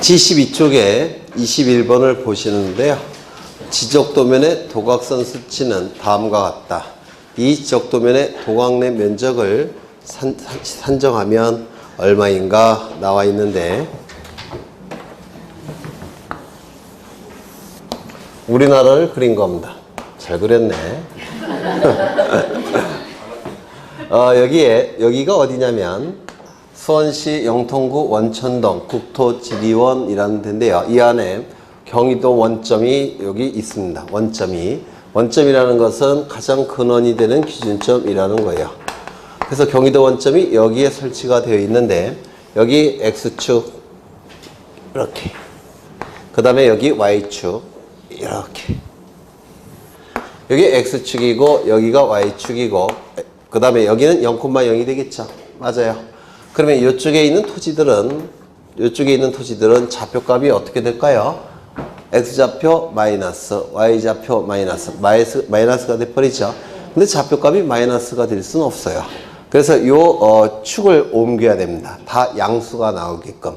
G12쪽에 21번을 보시는데요. 지적도면의 도각선 수치는 다음과 같다. 이 지적도면의 도각내 면적을 산정하면 얼마인가 나와 있는데, 우리나라를 그린 겁니다. 잘 그렸네. 여기가 어디냐면 수원시 영통구 원천동 국토지리원이라는 데인데요. 이 안에 경기도 원점이 여기 있습니다. 원점이라는 것은 가장 근원이 되는 기준점이라는 거예요. 그래서 경기도 원점이 여기에 설치가 되어 있는데, 여기 X축 이렇게, 그 다음에 여기 Y축 이렇게, 여기 X축이고 여기가 Y축이고, 그 다음에 여기는 0,0이 되겠죠. 맞아요. 그러면 이쪽에 있는 토지들은 좌표값이 어떻게 될까요? X좌표 마이너스, Y좌표 마이너스가 돼버리죠. 근데 좌표값이 마이너스가 될 수는 없어요. 그래서 축을 옮겨야 됩니다. 다 양수가 나오게끔,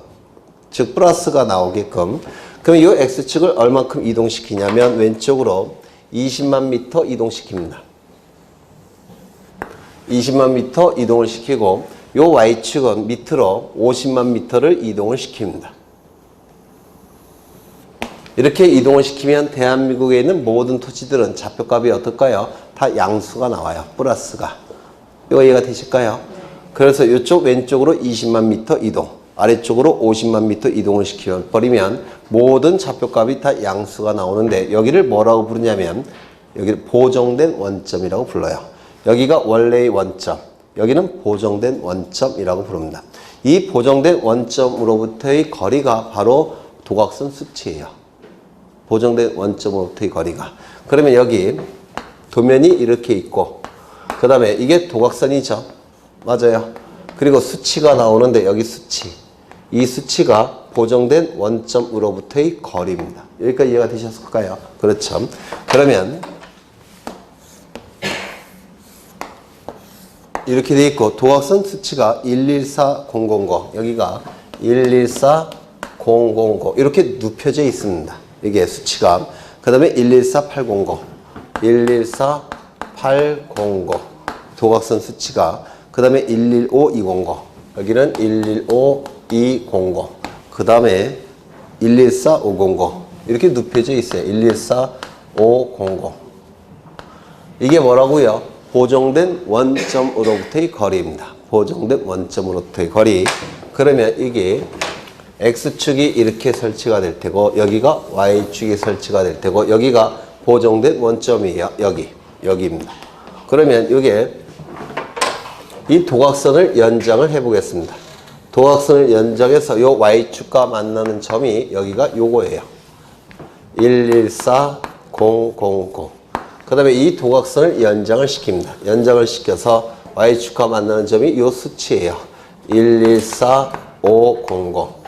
즉 플러스가 나오게끔. 그럼 이 X축을 얼만큼 이동시키냐면 왼쪽으로 20만 미터 이동시킵니다. 20만 미터 이동을 시키고, 요 Y축은 밑으로 50만 미터를 이동을 시킵니다. 이렇게 이동을 시키면 대한민국에 있는 모든 토지들은 좌표값이 어떨까요? 다 양수가 나와요. 플러스가. 이거 이해가 되실까요? 그래서 이쪽 왼쪽으로 20만 미터 이동, 아래쪽으로 50만 미터 이동을 시켜버리면 모든 좌표값이 다 양수가 나오는데, 여기를 뭐라고 부르냐면 여기를 보정된 원점이라고 불러요. 여기가 원래의 원점, 여기는 보정된 원점이라고 부릅니다. 이 보정된 원점으로부터의 거리가 바로 도각선 수치예요. 보정된 원점으로부터의 거리가. 그러면 여기 도면이 이렇게 있고, 그 다음에 이게 도각선이죠. 맞아요. 그리고 수치가 나오는데, 여기 수치, 이 수치가 보정된 원점으로부터의 거리입니다. 여기까지 이해가 되셨을까요? 그렇죠. 그러면 이렇게 돼 있고, 도각선 수치가 114000, 여기가 114000 이렇게 눕혀져 있습니다. 이게 수치가. 그 다음에 114800, 114800 도각선 수치가. 그 다음에 115200, 여기는 115200, 그 다음에 114500 이렇게 눕혀져 있어요. 114500. 이게 뭐라고요? 보정된 원점으로부터의 거리입니다. 보정된 원점으로부터의 거리. 그러면 이게 X축이 이렇게 설치가 될 테고, 여기가 Y축이 설치가 될 테고, 여기가 보정된 원점이에요. 여기입니다. 그러면 이게 이 도각선을 연장을 해 보겠습니다. 도각선을 연장해서 요 Y축과 만나는 점이 여기가 요거예요. 114000. 그 다음에 이 도각선을 연장을 시킵니다. 연장을 시켜서 Y축과 만나는 점이 요 수치예요. 114500.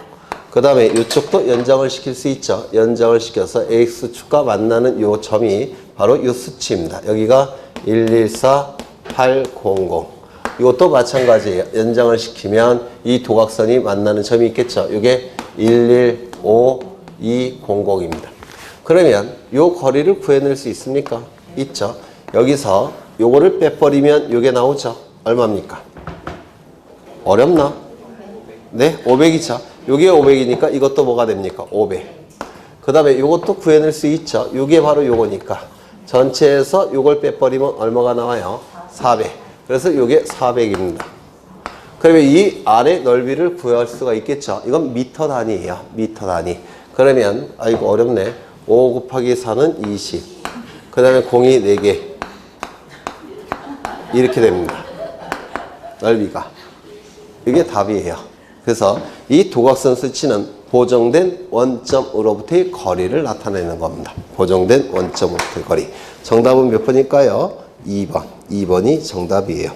그 다음에 이쪽도 연장을 시킬 수 있죠. 연장을 시켜서 X축과 만나는 요 점이 바로 요 수치입니다. 여기가 114800. 이것도 마찬가지예요. 연장을 시키면 이 도각선이 만나는 점이 있겠죠. 이게 115200입니다. 그러면 요 거리를 구해낼 수 있습니까? 있죠. 여기서 요거를 빼버리면 요게 나오죠. 얼마입니까? 어렵나? 네, 500이죠. 요게 500이니까 이것도 뭐가 됩니까? 500. 그 다음에 요것도 구해낼 수 있죠. 요게 바로 요거니까 전체에서 요걸 빼버리면 얼마가 나와요? 400. 그래서 요게 400입니다. 그러면 이 안의 넓이를 구할 수가 있겠죠. 이건 미터 단위예요. 미터 단위. 그러면 아이고 어렵네. 5 곱하기 4는 20. 그 다음에 공이 4개. 이렇게 됩니다. 넓이가. 이게 답이에요. 그래서 이 도각선 수치는 보정된 원점으로부터의 거리를 나타내는 겁니다. 보정된 원점으로부터의 거리. 정답은 몇 번일까요? 2번. 2번이 정답이에요.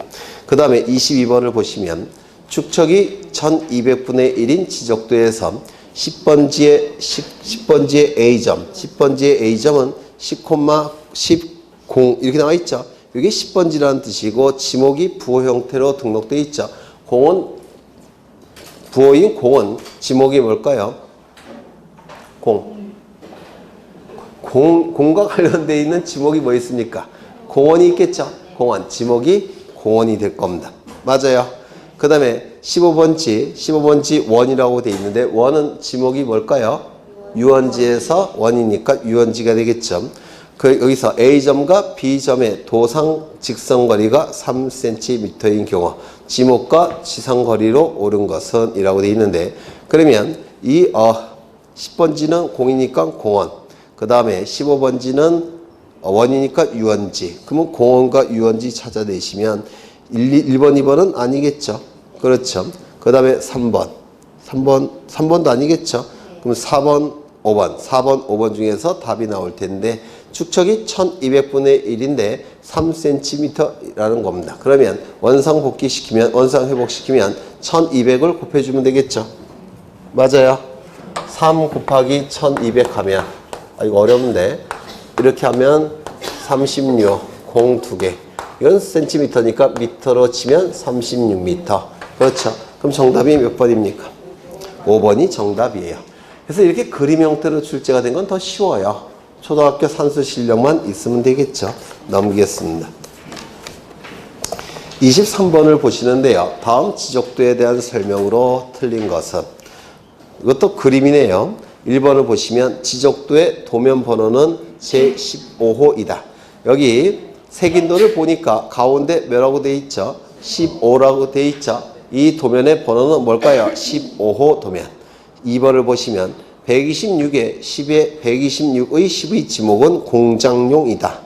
그 다음에 22번을 보시면 축척이 1200분의 1인 지적도에서 10번지의 A점, 10번지의 A점은 10,10 이렇게 나와 있죠. 이게 10번지라는 뜻이고 지목이 부호 형태로 등록되어 있죠. 공은 부호인 공은 지목이 뭘까요? 공과 관련되어 있는 지목이 뭐 있습니까? 공원이 있겠죠? 공원. 지목이 공원이 될 겁니다. 맞아요. 그 다음에 15번지 원이라고 되어 있는데 원은 지목이 뭘까요? 유원지에서 원이니까 유원지가 되겠죠. 여기서 A점과 B점의 도상 직선거리가 3cm인 경우 지목과 지상거리로 옳은 것은 이라고 되어 있는데 그러면 이 10번지는 공이니까 공원 그 다음에 15번지는 원이니까 유원지 그러면 공원과 유원지 찾아내시면 1번, 2번은 아니겠죠. 그렇죠. 그 다음에 3번도 아니겠죠. 그럼 4번, 5번 중에서 답이 나올 텐데 축척이 1200분의 1인데 3cm라는 겁니다. 그러면 원상 회복시키면 1200을 곱해주면 되겠죠. 맞아요. 3 곱하기 1200 하면 이거 어려운데 이렇게 하면 36, 공 2개 이건 센티미터니까 미터로 치면 36m. 그렇죠. 그럼 정답이 몇 번입니까? 5번이 정답이에요. 그래서 이렇게 그림 형태로 출제가 된 건 더 쉬워요. 초등학교 산수 실력만 있으면 되겠죠. 넘기겠습니다. 23번을 보시는데요. 다음 지적도에 대한 설명으로 틀린 것은 이것도 그림이네요. 1번을 보시면 지적도의 도면 번호는 제15호이다. 여기 색인도를 보니까 가운데 뭐라고 되어 있죠? 15라고 되어 있죠. 이 도면의 번호는 뭘까요? 15호 도면. 2번을 보시면 126의 10의 126의 10의 지목은 공장용이다.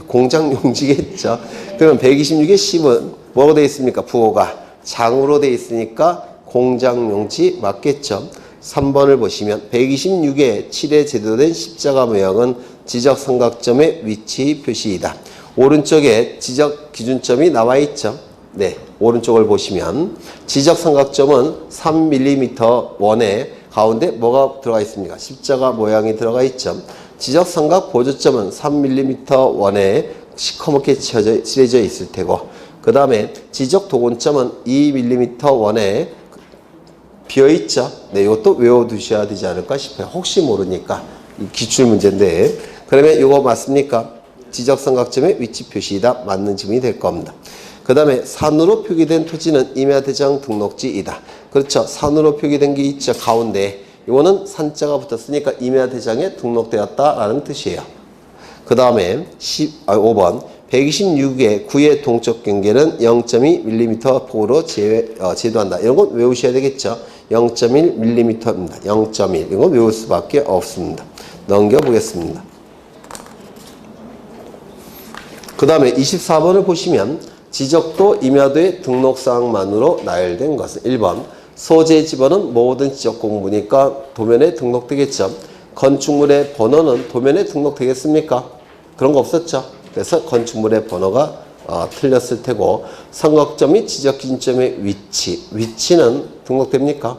공장용지겠죠. 그러면 126의 10은 뭐라고 되어 있습니까? 부호가 장으로 되어 있으니까 공장용지 맞겠죠. 3번을 보시면 126의 7에 제도된 십자가 모양은 지적 삼각점의 위치 표시이다. 오른쪽에 지적 기준점이 나와 있죠. 네, 오른쪽을 보시면 지적 삼각점은 3mm 원에 가운데 뭐가 들어가 있습니까? 십자가 모양이 들어가 있죠. 지적 삼각 보조점은 3mm 원에 시커멓게 칠해져 있을 테고 그 다음에 지적 도근점은 2mm 원에 비어있죠. 네, 이것도 외워두셔야 되지 않을까 싶어요. 혹시 모르니까 기출문제인데 그러면 이거 맞습니까? 지적삼각점의 위치 표시이다. 맞는 질문이 될 겁니다. 그 다음에 산으로 표기된 토지는 임야대장 등록지이다. 그렇죠. 산으로 표기된 게 있죠. 가운데. 이거는 산자가 붙었으니까 임야대장에 등록되었다라는 뜻이에요. 그 다음에 5번 126의 9의 동쪽 경계는 0.2mm 폭으로 제도한다. 이런 건 외우셔야 되겠죠. 0.1mm입니다. 0.1. 이건 외울 수밖에 없습니다. 넘겨보겠습니다. 그 다음에 24번을 보시면 지적도 임야도의 등록사항만으로 나열된 것은 1번 소재 지번은 모든 지적 공부니까 도면에 등록되겠죠. 건축물의 번호는 도면에 등록되겠습니까? 그런 거 없었죠. 그래서 건축물의 번호가 틀렸을 테고 삼각점이 지적기준점의 위치는 등록됩니까?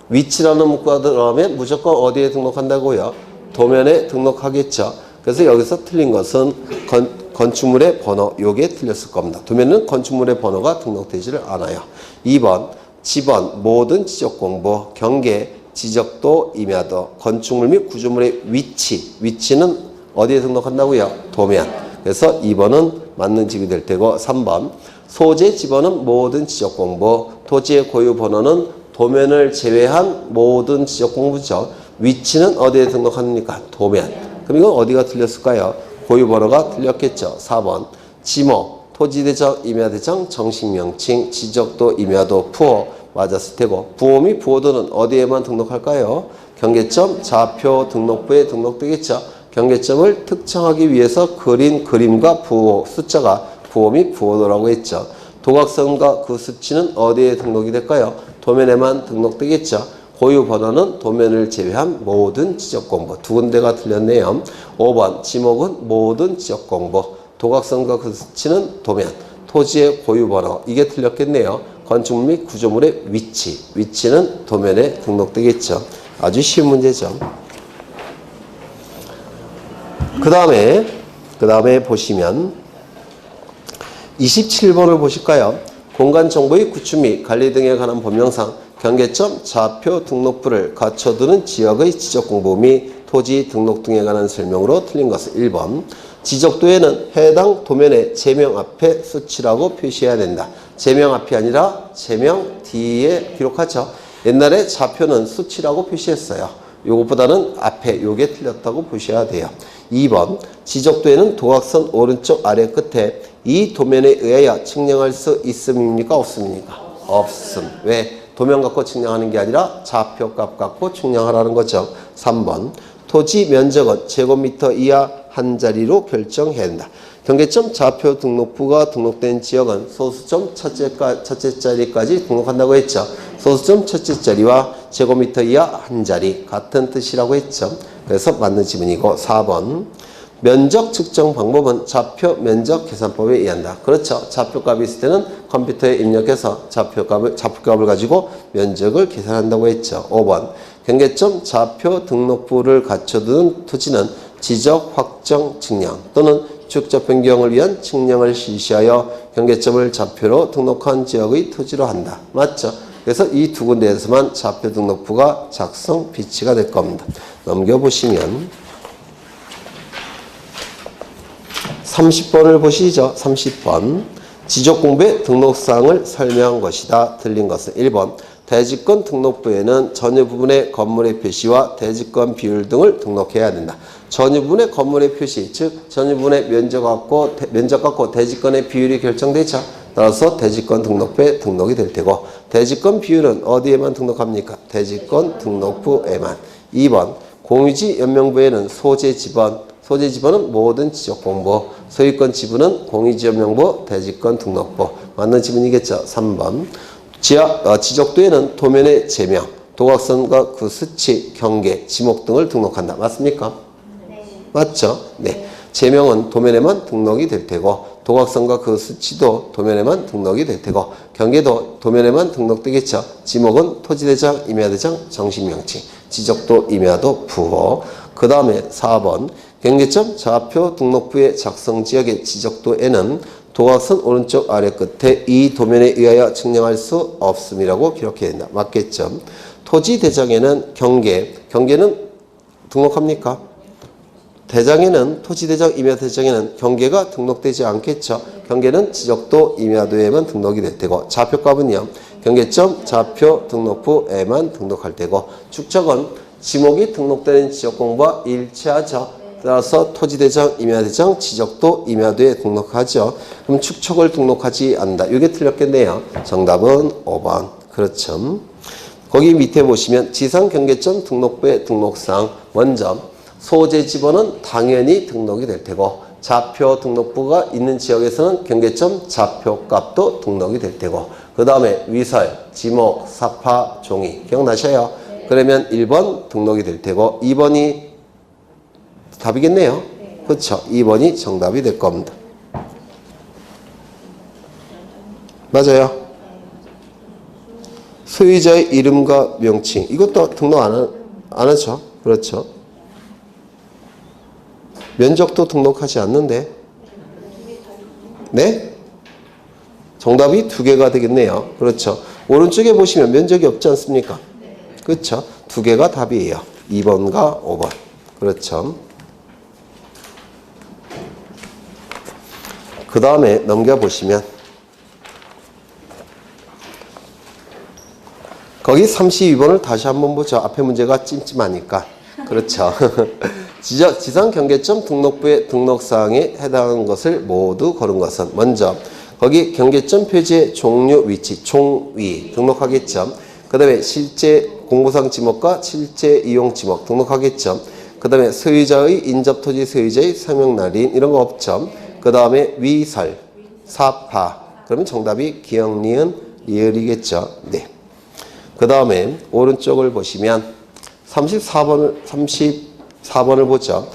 위치라는 문구가 들어가면 무조건 어디에 등록한다고요? 도면에 등록하겠죠. 그래서 여기서 틀린 것은 건축물의 번호, 요게 틀렸을 겁니다. 도면은 건축물의 번호가 등록되지를 않아요. 2번, 지번, 모든 지적공부, 경계, 지적도, 임야도, 건축물 및 구조물의 위치는 어디에 등록한다고요? 도면. 그래서 2번은 맞는 집이 될 테고 3번, 소재 지번은 모든 지적공부, 토지의 고유 번호는 도면을 제외한 모든 지적공부죠. 위치는 어디에 등록합니까? 도면. 그럼 이건 어디가 틀렸을까요? 고유번호가 틀렸겠죠. 4번 지목, 토지대장, 임야대장, 정식명칭, 지적도, 임야도, 부호 맞았을 테고 부호 및 부호도는 어디에만 등록할까요? 경계점, 좌표 등록부에 등록되겠죠. 경계점을 특정하기 위해서 그린 그림과 부호, 숫자가 부호 및 부호도라고 했죠. 도각선과 그 수치는 어디에 등록이 될까요? 도면에만 등록되겠죠. 고유 번호는 도면을 제외한 모든 지적공부. 두 군데가 틀렸네요. 5번 지목은 모든 지적공부. 도각선과 그 수치는 도면. 토지의 고유 번호. 이게 틀렸겠네요. 건축물 및 구조물의 위치는 도면에 등록되겠죠. 아주 쉬운 문제죠. 그 다음에 보시면 27번을 보실까요? 공간 정보의 구축 및 관리 등에 관한 법령상 경계점, 좌표, 등록부를 갖춰두는 지역의 지적 공부 및 토지 등록 등에 관한 설명으로 틀린 것은 1번. 지적도에는 해당 도면의 제명 앞에 수치라고 표시해야 된다. 제명 앞이 아니라 제명 뒤에 기록하죠. 옛날에 좌표는 수치라고 표시했어요. 요것보다는 앞에 요게 틀렸다고 보셔야 돼요. 2번. 지적도에는 도각선 오른쪽 아래 끝에 이 도면에 의하여 측량할 수 있음입니까? 없습니까? 없음. 왜? 도면 갖고 측량하는 게 아니라 좌표값 갖고 측량하라는 거죠. 3번. 토지 면적은 제곱미터 이하 한 자리로 결정해야 된다. 경계점 좌표 등록부가 등록된 지역은 소수점 첫째 자리까지 등록한다고 했죠. 소수점 첫째 자리와 제곱미터 이하 한 자리 같은 뜻이라고 했죠. 그래서 맞는 지문이고 4번. 면적 측정 방법은 좌표 면적 계산법에 의한다. 그렇죠. 좌표값이 있을 때는 컴퓨터에 입력해서 좌표값을 가지고 면적을 계산한다고 했죠. 5번. 경계점 좌표 등록부를 갖춰두는 토지는 지적 확정 측량 또는 축적 변경을 위한 측량을 실시하여 경계점을 좌표로 등록한 지역의 토지로 한다. 맞죠? 그래서 이 두 군데에서만 좌표 등록부가 작성 비치가 될 겁니다. 넘겨보시면 30번을 보시죠. 30번. 지적공부의 등록사항을 설명한 것이다. 틀린 것은 1번. 대지권 등록부에는 전유 부분의 건물의 표시와 대지권 비율 등을 등록해야 된다. 전유 부분의 건물의 표시, 즉 전유 부분의 면적 갖고 대지권의 비율이 결정되죠. 따라서 대지권 등록부에 등록이 될 테고 대지권 비율은 어디에만 등록합니까? 대지권 등록부에만. 2번. 공유지 연명부에는 소재 지번은 모든 지적공부, 소유권 지분은 공유지연명부, 대지권 등록부. 맞는 지문이겠죠. 3번. 지적도에는 도면의 제명, 도각선과 그 수치, 경계, 지목 등을 등록한다. 맞습니까? 네. 맞죠? 네. 제명은 도면에만 등록이 될 테고 도각선과 그 수치도 도면에만 등록이 될 테고 경계도 도면에만 등록되겠죠. 지목은 토지대장, 임야대장, 정식명칭, 지적도, 임야도, 부호. 그 다음에 4번. 경계점 좌표 등록부의 작성 지역의 지적도에는 도각선 오른쪽 아래 끝에 이 도면에 의하여 측량할 수 없음이라고 기록해야 된다. 맞겠죠? 토지 대장에는 경계는 등록합니까? 대장에는 토지 대장, 임야 대장에는 경계가 등록되지 않겠죠. 경계는 지적도, 임야도에만 등록이 될 테고 좌표값은요. 경계점 좌표 등록부에만 등록할 테고 축척은 지목이 등록되는 지적공부와 일치하죠. 따라서 토지대장, 임야대장, 지적도, 임야도에 등록하죠. 그럼 축척을 등록하지 않는다. 이게 틀렸겠네요. 정답은 5번. 그렇죠. 거기 밑에 보시면 지상경계점 등록부의 등록사항. 먼저 소재 지번은 당연히 등록이 될 테고 좌표 등록부가 있는 지역에서는 경계점 좌표값도 등록이 될 테고 그 다음에 위설, 지목, 사파, 종이. 기억나셔요? 그러면 1번 등록이 될 테고 2번이 답이겠네요. 그렇죠. 2번이 정답이 될 겁니다. 맞아요. 소유자의 이름과 명칭. 이것도 등록 안 하죠. 그렇죠. 면적도 등록하지 않는데. 네? 정답이 2개가 되겠네요. 그렇죠. 오른쪽에 보시면 면적이 없지 않습니까? 그렇죠. 2개가 답이에요. 2번과 5번. 그렇죠. 그 다음에 넘겨보시면 거기 32번을 다시 한번 보죠. 앞에 문제가 찜찜하니까. 그렇죠. 지상경계점 등록부의 등록사항에 해당하는 것을 모두 고른 것은 먼저 거기 경계점 표지의 종류, 위치, 종위 등록하겠죠. 그 다음에 실제 공부상 지목과 실제 이용 지목 등록하겠죠. 그 다음에 소유자의 인접토지 소유자의 서명날인 이런 거 없죠. 그 다음에 위설, 사파. 그러면 정답이 기억, 니은, 리을이겠죠. 네. 그 다음에 오른쪽을 보시면 34번을 보죠.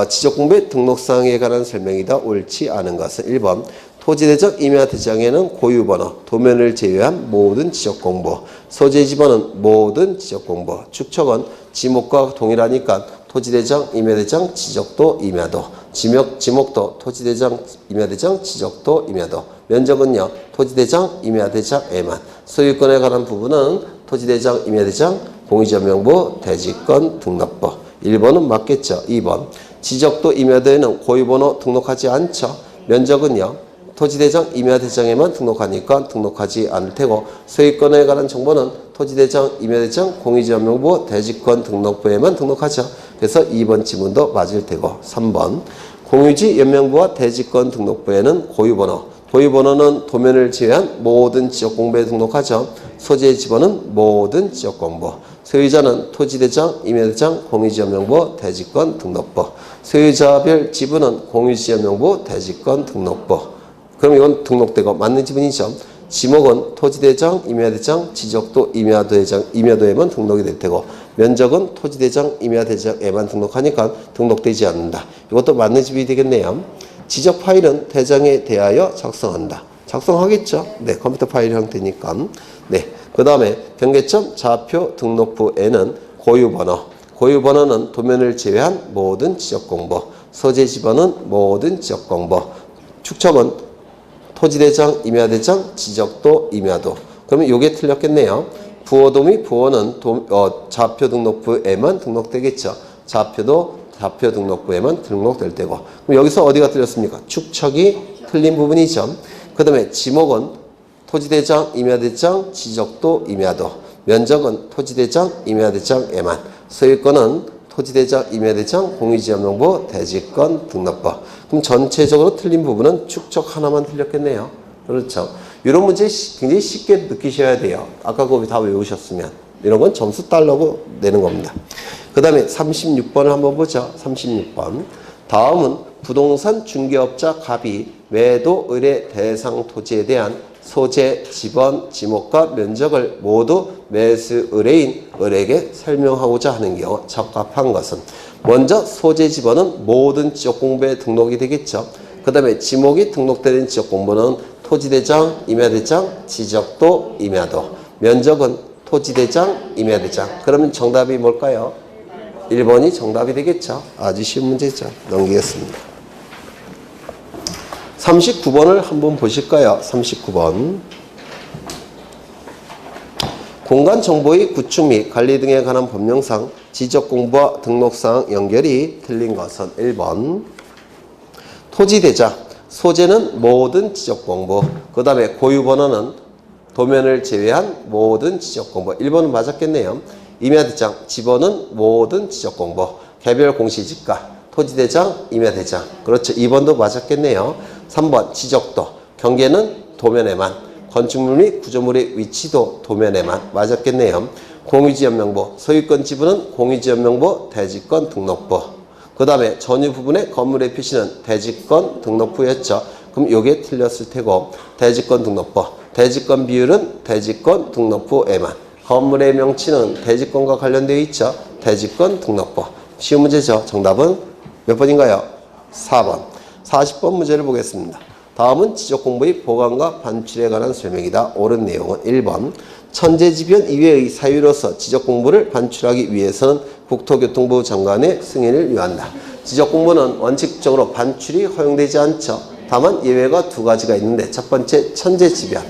지적공부의 등록사항에 관한 설명이다. 옳지 않은 것은 1번. 토지대장, 임야대장에는 고유번호, 도면을 제외한 모든 지적공부. 소재지번은 모든 지적공부. 축척은 지목과 동일하니까 토지대장, 임야대장, 지적도, 임야도. 지목도, 토지대장, 임야대장, 지적도, 임야도. 면적은요, 토지대장, 임야대장에만. 소유권에 관한 부분은 토지대장, 임야대장, 공유지역명부, 대지권, 등록부. 1번은 맞겠죠. 2번. 지적도, 임야도에는 고유번호 등록하지 않죠. 면적은요, 토지대장, 임야대장에만 등록하니까 등록하지 않을 테고, 소유권에 관한 정보는 토지대장, 임야대장, 공유지역명부, 대지권, 등록부에만 등록하죠. 그래서 2번 지문도 맞을 테고, 3번. 공유지 연명부와 대지권 등록부에는 고유번호는 도면을 제외한 모든 지역공부에 등록하죠. 소재의 지번은 모든 지역공부. 소유자는 토지대장, 임야대장, 공유지연명부, 대지권, 등록부. 소유자별 지분은 공유지연명부, 대지권, 등록부. 그럼 이건 등록되고 맞는 지분이죠. 지목은 토지대장, 임야대장, 지적도, 임야도에만 등록이 될 테고, 면적은 토지대장, 임야대장에만 등록하니까 등록되지 않는다. 이것도 맞는 지분이 되겠네요. 지적 파일은 대장에 대하여 작성한다. 작성하겠죠? 네, 컴퓨터 파일 형태니까. 네. 그 다음에 경계점 좌표 등록부에는 고유번호는 도면을 제외한 모든 지적공부. 소재 지번은 모든 지역공부. 축척은 토지대장, 임야대장, 지적도, 임야도. 그러면 요게 틀렸겠네요. 부호도 및 부호는 좌표 등록부에만 등록되겠죠. 좌표도 좌표 등록부에만 등록될 때고. 그럼 여기서 어디가 틀렸습니까? 축척이 틀린 부분이죠. 그 다음에 지목은 토지대장, 임야대장, 지적도, 임야도. 면적은 토지대장, 임야대장에만. 소유권은 토지대장, 임야대장, 공유지역명부, 대지권, 등록부. 그럼 전체적으로 틀린 부분은 축척 하나만 틀렸겠네요. 그렇죠. 이런 문제 굉장히 쉽게 느끼셔야 돼요. 아까 그거 다 외우셨으면. 이런 건 점수 달라고 내는 겁니다. 그 다음에 36번을 한번 보죠. 36번. 다음은 부동산 중개업자 갑이 매도 의뢰 대상 토지에 대한 소재, 지번, 지목과 면적을 모두 매수 의뢰인 을에게 설명하고자 하는 경우 적합한 것은, 먼저 소재 지번은 모든 지역공부에 등록이 되겠죠. 그 다음에 지목이 등록되는 지역공부는 토지대장, 임야대장, 지적도, 임야도. 면적은 토지대장, 임야대장. 그러면 정답이 뭘까요? 1번이 정답이 되겠죠. 아주 쉬운 문제죠. 넘기겠습니다. 39번을 한번 보실까요? 39번. 공간정보의 구축 및 관리 등에 관한 법령상 지적공부와 등록사항 연결이 틀린 것은 1번. 토지대장, 소재는 모든 지적공부. 그 다음에 고유번호는 도면을 제외한 모든 지적공부. 1번은 맞았겠네요. 임야대장, 지번은 모든 지적공부. 개별 공시지가, 토지대장, 임야대장. 그렇죠. 2번도 맞았겠네요. 3번 지적도, 경계는 도면에만. 건축물 및 구조물의 위치도 도면에만. 맞았겠네요. 공유지연명부, 소유권 지분은 공유지연명부, 대지권, 등록부. 그 다음에 전유 부분의 건물의 표시는 대지권, 등록부였죠. 그럼 요게 틀렸을 테고, 대지권, 등록부. 대지권 비율은 대지권, 등록부에만. 건물의 명칭은 대지권과 관련되어 있죠. 대지권, 등록부. 쉬운 문제죠. 정답은 몇 번인가요? 4번. 40번 문제를 보겠습니다. 다음은 지적공부의 보관과 반출에 관한 설명이다. 옳은 내용은 1번. 천재지변 이외의 사유로서 지적공부를 반출하기 위해서는 국토교통부 장관의 승인을 요한다. 지적공부는 원칙적으로 반출이 허용되지 않죠. 다만 예외가 2가지가 있는데, 첫 번째 천재지변,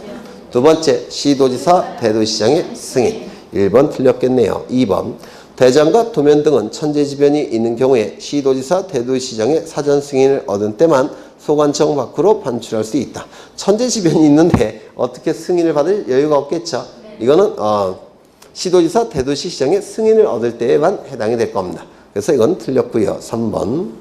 두 번째 시도지사, 대도시장의 승인. 1번 틀렸겠네요. 2번. 대장과 도면 등은 천재지변이 있는 경우에 시도지사, 대도시장의 사전 승인을 얻은 때만 소관청 밖으로 반출할 수 있다. 천재지변이 있는데 어떻게 승인을 받을 여유가 없겠죠. 이거는 시도지사, 대도시장의 승인을 얻을 때에만 해당이 될 겁니다. 그래서 이건 틀렸고요. 3번.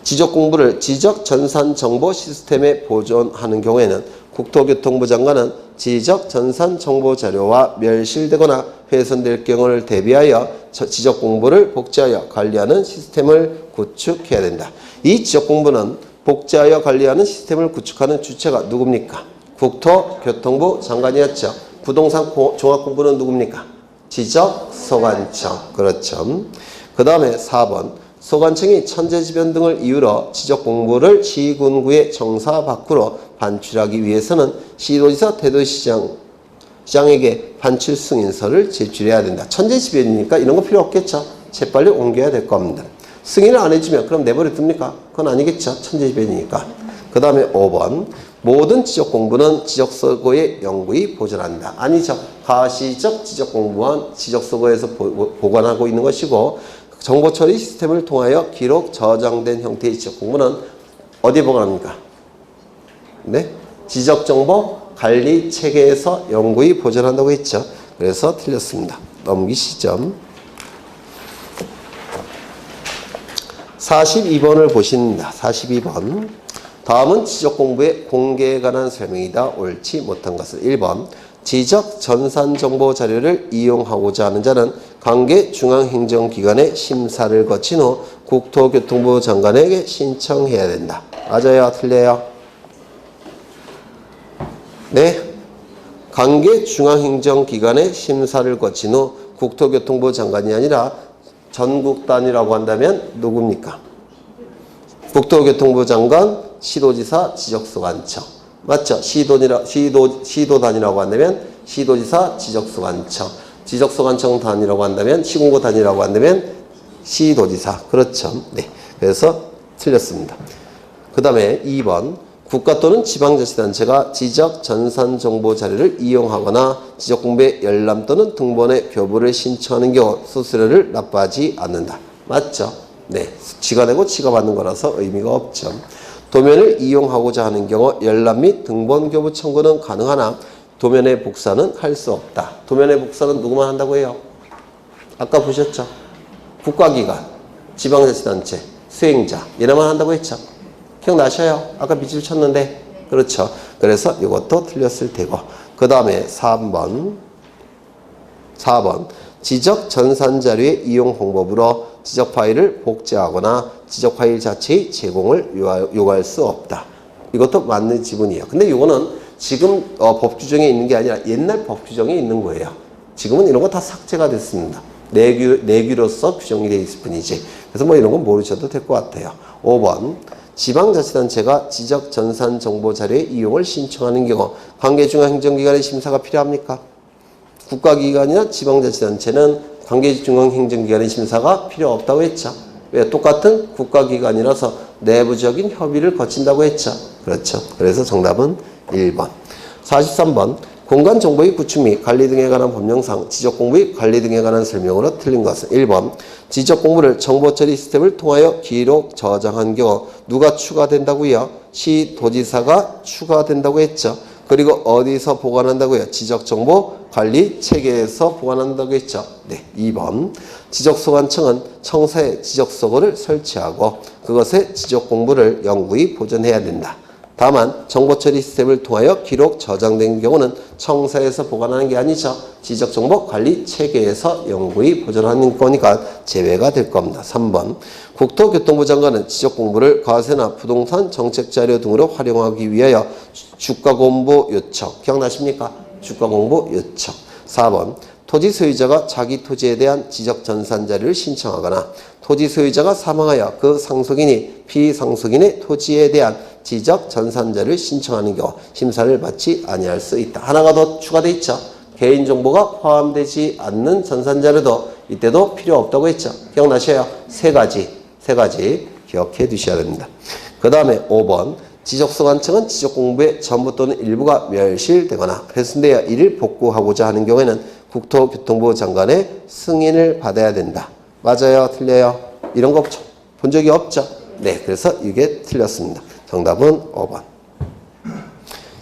지적공부를 지적전산정보 시스템에 보존하는 경우에는 국토교통부 장관은 지적전산정보자료와 멸실되거나 훼손될 경우를 대비하여 지적공부를 복제하여 관리하는 시스템을 구축해야 된다. 이 지적공부는 복제하여 관리하는 시스템을 구축하는 주체가 누굽니까? 국토교통부 장관이었죠. 부동산 종합공부는 누굽니까? 지적소관청. 그렇죠. 그 다음에 4번. 소관청이 천재지변 등을 이유로 지적공부를 시군구의 정사 밖으로 반출하기 위해서는 시도지사, 대도시장에게 반출 승인서를 제출해야 된다. 천재지변이니까 이런 거 필요 없겠죠. 재빨리 옮겨야 될 겁니다. 승인을 안 해주면 그럼 내버려 둡니까? 그건 아니겠죠. 천재지변이니까. 그 다음에 5번. 모든 지적 공부는 지적서고에 영구히 보존한다. 아니죠. 가시적 지적 공부원 지적서고에서 보관하고 있는 것이고 정보 처리 시스템을 통하여 기록 저장된 형태의 지적 공부는 어디에 보관합니까? 네? 지적정보 관리 체계에서 영구히 보존한다고 했죠. 그래서 틀렸습니다. 넘기시죠. 42번을 보십니다. 42번. 다음은 지적공부의 공개에 관한 설명이다. 옳지 못한 것은 1번. 지적 전산정보 자료를 이용하고자 하는 자는 관계 중앙행정기관의 심사를 거친 후 국토교통부 장관에게 신청해야 된다. 맞아요? 틀려요? 네. 관계 중앙행정기관의 심사를 거친 후 국토교통부 장관이 아니라 전국 단위라고 한다면 누굽니까? 국토교통부 장관, 시도지사, 지적소관청. 맞죠? 시도 단위라고 한다면 시도지사, 지적소관청. 지적소관청 단위라고 한다면 시군구 단위라고 한다면 시도지사. 그렇죠. 네. 그래서 틀렸습니다. 그 다음에 2번. 국가 또는 지방자치단체가 지적 전산 정보 자료를 이용하거나 지적공부에 열람 또는 등본의 교부를 신청하는 경우 수수료를 납부하지 않는다. 맞죠? 네. 지가 내고 지가 받는 거라서 의미가 없죠. 도면을 이용하고자 하는 경우 열람 및 등본 교부 청구는 가능하나 도면의 복사는 할 수 없다. 도면의 복사는 누구만 한다고 해요? 아까 보셨죠? 국가기관, 지방자치단체, 수행자 얘네만 한다고 했죠? 기억나셔요? 아까 밑줄 쳤는데. 그렇죠. 그래서 이것도 틀렸을 테고. 그 다음에 4번. 지적 전산 자료의 이용 방법으로 지적 파일을 복제하거나 지적 파일 자체의 제공을 요구할 수 없다. 이것도 맞는 지문이에요. 근데 이거는 지금 법 규정에 있는 게 아니라 옛날 법 규정에 있는 거예요. 지금은 이런 거 다 삭제가 됐습니다. 내규로서 규정이 되어 있을 뿐이지. 그래서 뭐 이런 건 모르셔도 될 것 같아요. 5번. 지방자치단체가 지적 전산 정보 자료의 이용을 신청하는 경우 관계중앙행정기관의 심사가 필요합니까? 국가기관이나 지방자치단체는 관계중앙행정기관의 심사가 필요 없다고 했죠. 왜? 똑같은 국가기관이라서 내부적인 협의를 거친다고 했죠. 그렇죠. 그래서 정답은 1번. 43번. 공간정보의 구축 및 관리 등에 관한 법령상 지적공부의 관리 등에 관한 설명으로 틀린 것은 1번. 지적공부를 정보처리 시스템을 통하여 기록 저장한 경우 누가 추가된다고요? 시도지사가 추가된다고 했죠. 그리고 어디서 보관한다고요? 지적정보 관리 체계에서 보관한다고 했죠. 네, 2번. 지적소관청은 청사에 지적서고를 설치하고 그것의 지적공부를 영구히 보존해야 된다. 다만 정보처리 시스템을 통하여 기록 저장된 경우는 청사에서 보관하는 게 아니죠. 지적정보 관리 체계에서 영구히 보존하는 거니까 제외가 될 겁니다. 3번. 국토교통부 장관은 지적공부를 과세나 부동산 정책자료 등으로 활용하기 위하여 주가공부 요청. 기억나십니까? 주가공부 요청. 4번. 토지 소유자가 자기 토지에 대한 지적 전산 자료를 신청하거나 토지 소유자가 사망하여 그 상속인이 피상속인의 토지에 대한 지적 전산 자료를 신청하는 경우 심사를 받지 아니할 수 있다. 하나가 더 추가되어 있죠. 개인정보가 포함되지 않는 전산 자료도 이때도 필요 없다고 했죠. 기억나셔요? 세 가지 기억해 두셔야 됩니다. 그 다음에 5번. 지적소관청은 지적공부의 전부 또는 일부가 멸실되거나 훼손되어 이를 복구하고자 하는 경우에는 국토교통부 장관의 승인을 받아야 된다. 맞아요? 틀려요? 이런 거 본 적이 없죠? 네, 그래서 이게 틀렸습니다. 정답은 5번.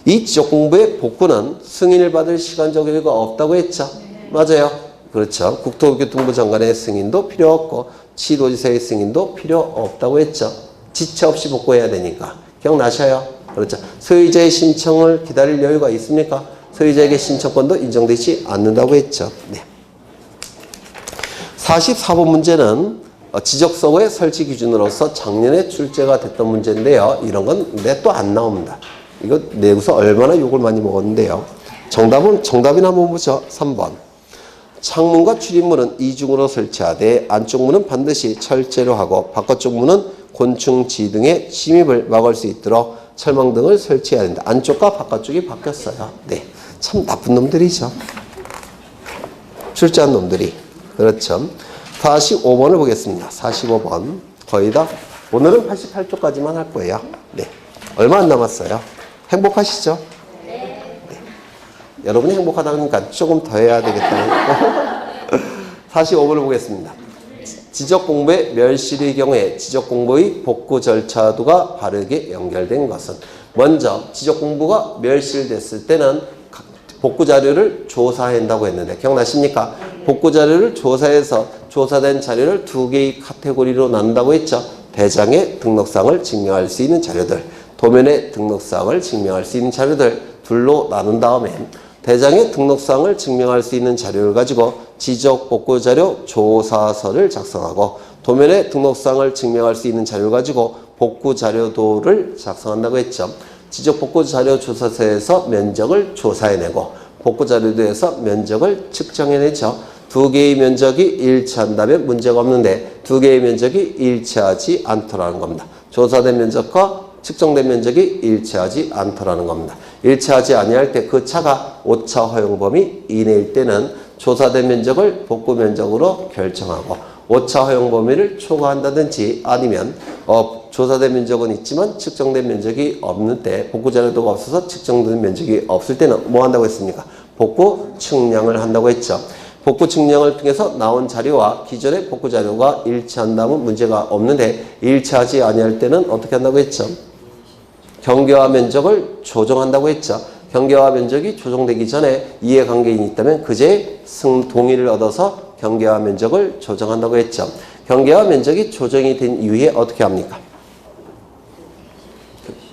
이 지적공부의 복구는 승인을 받을 시간적 여유가 없다고 했죠? 맞아요? 그렇죠. 국토교통부 장관의 승인도 필요 없고 시도지사의 승인도 필요 없다고 했죠. 지체 없이 복구해야 되니까. 기억나셔요? 그렇죠. 소유자의 신청을 기다릴 여유가 있습니까? 소유자에게 신청권도 인정되지 않는다고 했죠. 네. 44번 문제는 지적서고의 설치 기준으로서 작년에 출제가 됐던 문제인데요. 이런 건 내 또 안 나옵니다. 이거 내고서 얼마나 욕을 많이 먹었는데요. 정답이나 한번 보죠. 3번. 창문과 출입문은 이중으로 설치하되 안쪽 문은 반드시 철제로 하고 바깥쪽 문은 곤충지 등의 침입을 막을 수 있도록 철망등을 설치해야 된다. 안쪽과 바깥쪽이 바뀌었어요. 네, 참 나쁜 놈들이죠. 출제한 놈들이. 그렇죠. 45번을 보겠습니다. 45번. 거의 다 오늘은 88쪽까지만 할 거예요. 네. 얼마 안 남았어요. 행복하시죠? 네. 여러분이 행복하다니까 조금 더 해야 되겠다는 45번을 보겠습니다. 지적 공부의 멸실의 경우에 지적 공부의 복구 절차도가 바르게 연결된 것은 먼저 지적 공부가 멸실됐을 때는 복구 자료를 조사해야 한다고 했는데 기억나십니까? 복구 자료를 조사해서 조사된 자료를 두 개의 카테고리로 나눈다고 했죠. 대장의 등록상을 증명할 수 있는 자료들, 도면의 등록상을 증명할 수 있는 자료들 둘로 나눈 다음에 대장의 등록상을 증명할 수 있는 자료를 가지고 지적 복구 자료 조사서를 작성하고 도면의 등록상을 증명할 수 있는 자료를 가지고 복구 자료도를 작성한다고 했죠. 지적 복구 자료 조사서에서 면적을 조사해내고 복구 자료도에서 면적을 측정해내죠. 두 개의 면적이 일치한다면 문제가 없는데 두 개의 면적이 일치하지 않더라는 겁니다. 조사된 면적과 측정된 면적이 일치하지 않더라는 겁니다. 일치하지 아니할 때 그 차가 오차 허용 범위 이내일 때는 조사된 면적을 복구 면적으로 결정하고 오차 허용 범위를 초과한다든지 아니면 조사된 면적은 있지만 측정된 면적이 없는 때 복구 자료도가 없어서 측정된 면적이 없을 때는 뭐 한다고 했습니까? 복구 측량을 한다고 했죠. 복구 측량을 통해서 나온 자료와 기존의 복구 자료가 일치한다면 문제가 없는데 일치하지 아니할 때는 어떻게 한다고 했죠? 경계와 면적을 조정한다고 했죠. 경계와 면적이 조정되기 전에 이해관계인이 있다면 그제의 동의를 얻어서 경계와 면적을 조정한다고 했죠. 경계와 면적이 조정이 된 이후에 어떻게 합니까?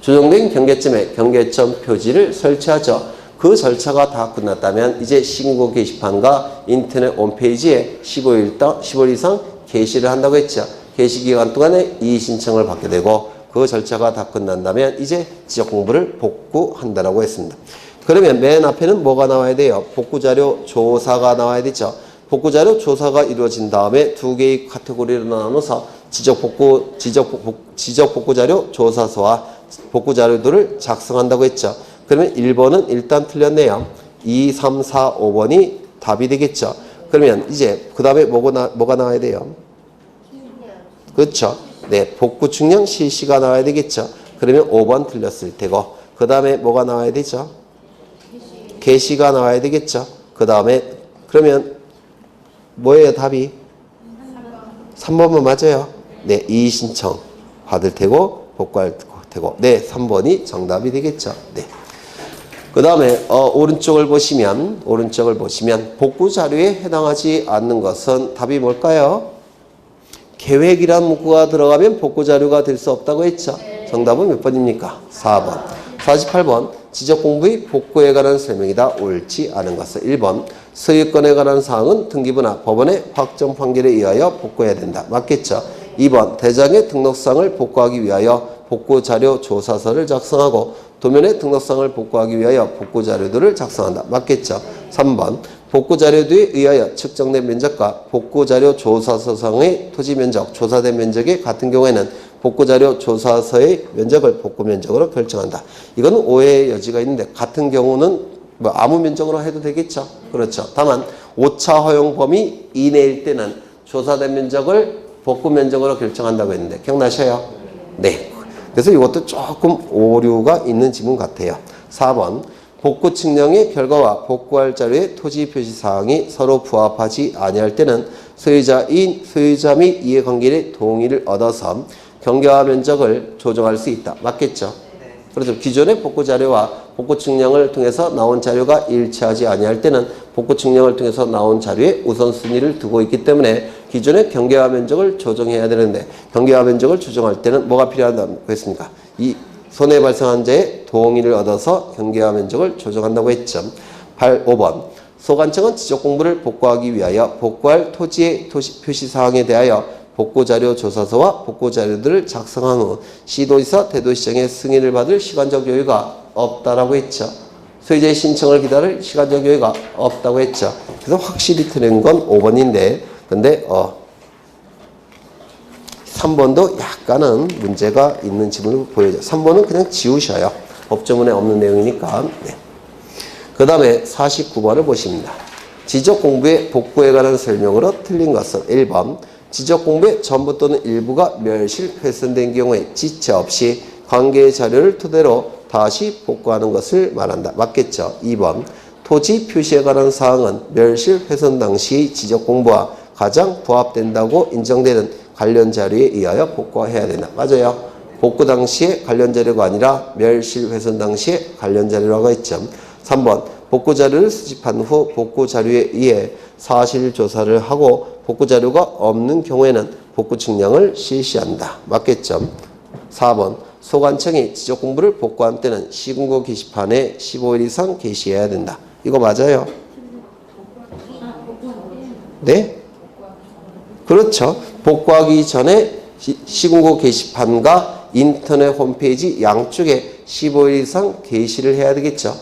조정된 경계점에 경계점 표지를 설치하죠. 그 절차가 다 끝났다면 이제 신고 게시판과 인터넷 홈페이지에 15일 이상 게시를 한다고 했죠. 게시 기간 동안에 이의 신청을 받게 되고 그 절차가 다 끝난다면 이제 지적 공부를 복구한다라고 했습니다. 그러면 맨 앞에는 뭐가 나와야 돼요? 복구자료 조사가 나와야 되죠. 복구자료 조사가 이루어진 다음에 두 개의 카테고리로 나눠서 지적 복구자료 조사서와 복구자료들을 작성한다고 했죠. 그러면 1번은 일단 틀렸네요. 2, 3, 4, 5번이 답이 되겠죠. 그러면 이제 그 다음에 뭐가 나와야 돼요? 그렇죠. 네, 복구 측량 실시가 나와야 되겠죠. 그러면 5번 틀렸을 테고 그 다음에 뭐가 나와야 되죠? 게시가 나와야 되겠죠. 그 다음에 그러면 뭐예요 답이? 3번은 맞아요. 네, 이의 신청 받을 테고 복구할 테고 네, 3번이 정답이 되겠죠. 네. 그 다음에 오른쪽을 보시면 복구 자료에 해당하지 않는 것은 답이 뭘까요? 계획이란 문구가 들어가면 복구 자료가 될 수 없다고 했죠. 정답은 몇 번입니까? 4번. 48번 지적 공부의 복구에 관한 설명이다. 옳지 않은 것은 1번 소유권에 관한 사항은 등기부나 법원의 확정 판결에 의하여 복구해야 된다. 맞겠죠. 2번 대장의 등록상을 복구하기 위하여 복구 자료 조사서를 작성하고 도면의 등록상을 복구하기 위하여 복구 자료들을 작성한다. 맞겠죠. 3번 복구 자료도에 의하여 측정된 면적과 복구 자료 조사서상의 토지 면적, 조사된 면적이 같은 경우에는 복구 자료 조사서의 면적을 복구 면적으로 결정한다. 이건 오해의 여지가 있는데 같은 경우는 뭐 아무 면적으로 해도 되겠죠. 그렇죠. 다만 오차 허용 범위 이내일 때는 조사된 면적을 복구 면적으로 결정한다고 했는데 기억나셔요? 네. 그래서 이것도 조금 오류가 있는 지문 같아요. 4번 복구 측량의 결과와 복구할 자료의 토지 표시 사항이 서로 부합하지 아니할 때는 소유자 및 이해관계인의 동의를 얻어서 경계와 면적을 조정할 수 있다. 맞겠죠? 그래서 기존의 복구 자료와 복구 측량을 통해서 나온 자료가 일치하지 아니할 때는 복구 측량을 통해서 나온 자료에 우선순위를 두고 있기 때문에 기존의 경계와 면적을 조정해야 되는데 경계와 면적을 조정할 때는 뭐가 필요하다고 했습니까? 이 손해 발생한 자의 동의를 얻어서 경계와 면적을 조정한다고 했죠. 5번 소관청은 지적 공부를 복구하기 위하여 복구할 토지의 표시 사항에 대하여 복구 자료 조사서와 복구 자료들을 작성한 후 시도지사 대도시장의 승인을 받을 시간적 여유가 없다라고 했죠. 소유자의 신청을 기다릴 시간적 여유가 없다고 했죠. 그래서 확실히 틀린 건 5번인데 근데 3번도 약간은 문제가 있는 지문을 보여줘요. 3번은 그냥 지우셔요. 법조문에 없는 내용이니까. 네. 그 다음에 49번을 보십니다. 지적공부의 복구에 관한 설명으로 틀린 것은 1번 지적 공부의 전부 또는 일부가 멸실, 훼손된 경우에 지체 없이 관계의 자료를 토대로 다시 복구하는 것을 말한다. 맞겠죠? 2번 토지 표시에 관한 사항은 멸실, 훼손 당시의 지적 공부와 가장 부합된다고 인정되는 관련 자료에 의하여 복구해야 된다. 맞아요. 복구 당시에 관련 자료가 아니라 멸실, 훼손 당시에 관련 자료라고 했죠. 3번 복구 자료를 수집한 후 복구 자료에 의해 사실 조사를 하고 복구 자료가 없는 경우에는 복구 측량을 실시한다. 맞겠죠? 4번 소관청이 지적 공부를 복구한 때는 시군구 게시판에 15일 이상 게시해야 된다. 이거 맞아요? 네? 그렇죠. 복구하기 전에 시군구 게시판과 인터넷 홈페이지 양쪽에 15일 이상 게시를 해야 되겠죠.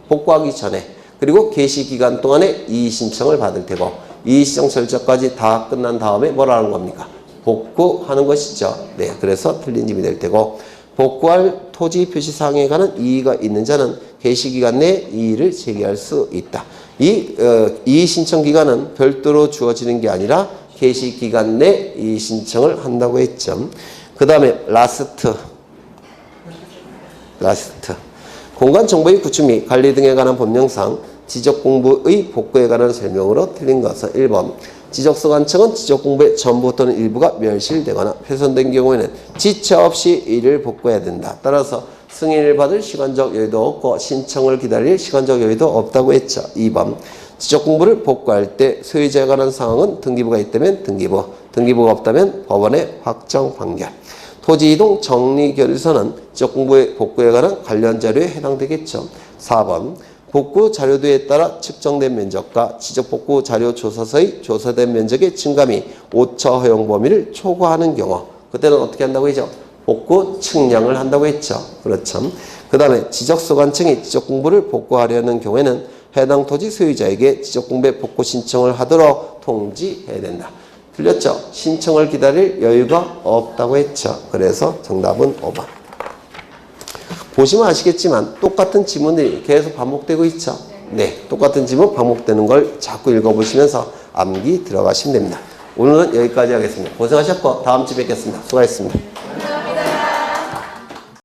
복구하기 전에. 그리고 게시 기간 동안에 이의 신청을 받을 테고 이의 신청 절차까지 다 끝난 다음에 뭐라는 겁니까? 복구하는 것이죠. 네, 그래서 틀린 점이 될 테고 복구할 토지 표시사항에 관한 이의가 있는 자는 게시 기간 내에 이의를 제기할 수 있다. 이의 신청 기간은 별도로 주어지는 게 아니라 게시 기간 내 이의 신청을 한다고 했죠. 그 다음에 라스트. 공간 정보의 구축 및 관리 등에 관한 법령상 지적 공부의 복구에 관한 설명으로 틀린 것은 1번 지적소관청은 지적 공부의 전부 또는 일부가 멸실되거나 훼손된 경우에는 지체 없이 이를 복구해야 된다. 따라서 승인을 받을 시간적 여유도 없고 신청을 기다릴 시간적 여유도 없다고 했죠. 2번 지적 공부를 복구할 때 소유자에 관한 상황은 등기부가 있다면 등기부, 등기부가 없다면 법원의 확정 판결. 토지 이동 정리 결의서는 지적 공부의 복구에 관한 관련 자료에 해당되겠죠. 4번 복구 자료도에 따라 측정된 면적과 지적 복구 자료 조사서의 조사된 면적의 증감이 오차 허용 범위를 초과하는 경우 그때는 어떻게 한다고 했죠? 복구 측량을 한다고 했죠. 그렇죠. 그 다음에 지적소관청이 지적 공부를 복구하려는 경우에는 해당 토지 소유자에게 지적 공부의 복구 신청을 하도록 통지해야 된다. 틀렸죠? 신청을 기다릴 여유가 없다고 했죠. 그래서 정답은 5번. 보시면 아시겠지만 똑같은 지문들이 계속 반복되고 있죠. 네, 똑같은 지문 반복되는 걸 자꾸 읽어보시면서 암기 들어가시면 됩니다. 오늘은 여기까지 하겠습니다. 고생하셨고 다음 주에 뵙겠습니다. 수고하셨습니다.